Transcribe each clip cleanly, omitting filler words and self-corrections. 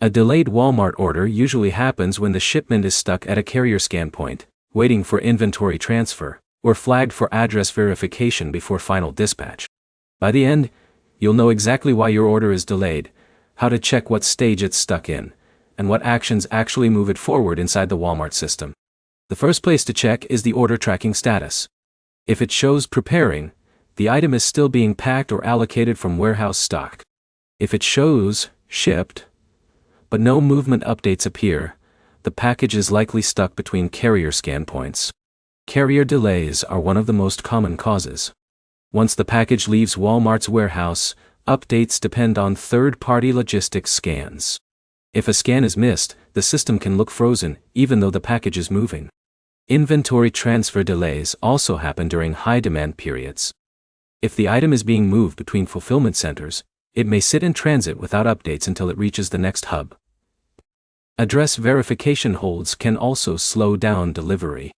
A delayed Walmart order usually happens when the shipment is stuck at a carrier scan point, waiting for inventory transfer, or flagged for address verification before final dispatch. By the end, you'll know exactly why your order is delayed, how to check what stage it's stuck in, and what actions actually move it forward inside the Walmart system. The first place to check is the order tracking status. If it shows preparing, the item is still being packed or allocated from warehouse stock. If it shows shipped, but no movement updates appear, the package is likely stuck between carrier scan points. Carrier delays are one of the most common causes. Once the package leaves Walmart's warehouse, updates depend on third-party logistics scans. If a scan is missed, the system can look frozen, even though the package is moving. Inventory transfer delays also happen during high-demand periods. If the item is being moved between fulfillment centers, it may sit in transit without updates until it reaches the next hub. Address verification holds can also slow down delivery.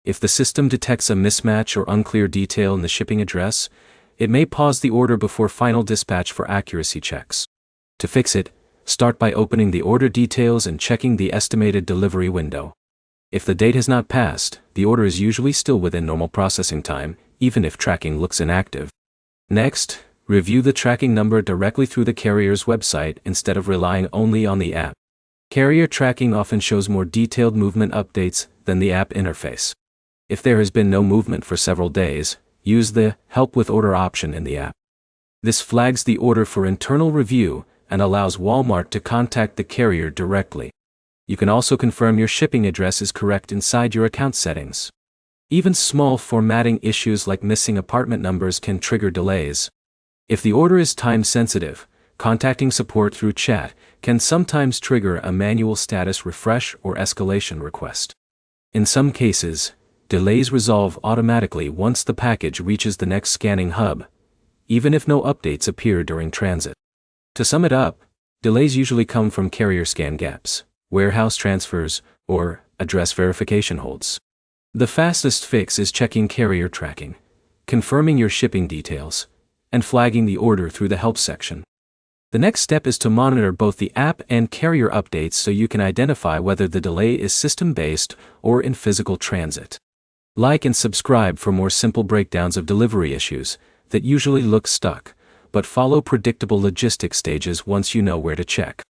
If the system detects a mismatch or unclear detail in the shipping address, it may pause the order before final dispatch for accuracy checks. To fix it, start by opening the order details and checking the estimated delivery window. If the date has not passed, the order is usually still within normal processing time, even if tracking looks inactive. Next, review the tracking number directly through the carrier's website instead of relying only on the app. Carrier tracking often shows more detailed movement updates than the app interface. If there has been no movement for several days, use the Help with Order option in the app. This flags the order for internal review and allows Walmart to contact the carrier directly. You can also confirm your shipping address is correct inside your account settings. Even small formatting issues like missing apartment numbers can trigger delays. If the order is time-sensitive, contacting support through chat can sometimes trigger a manual status refresh or escalation request. In some cases, delays resolve automatically once the package reaches the next scanning hub, even if no updates appear during transit. To sum it up, delays usually come from carrier scan gaps, warehouse transfers, or address verification holds. The fastest fix is checking carrier tracking, confirming your shipping details, and flagging the order through the help section. The next step is to monitor both the app and carrier updates so you can identify whether the delay is system-based or in physical transit. Like and subscribe for more simple breakdowns of delivery issues that usually look stuck, but follow predictable logistics stages once you know where to check.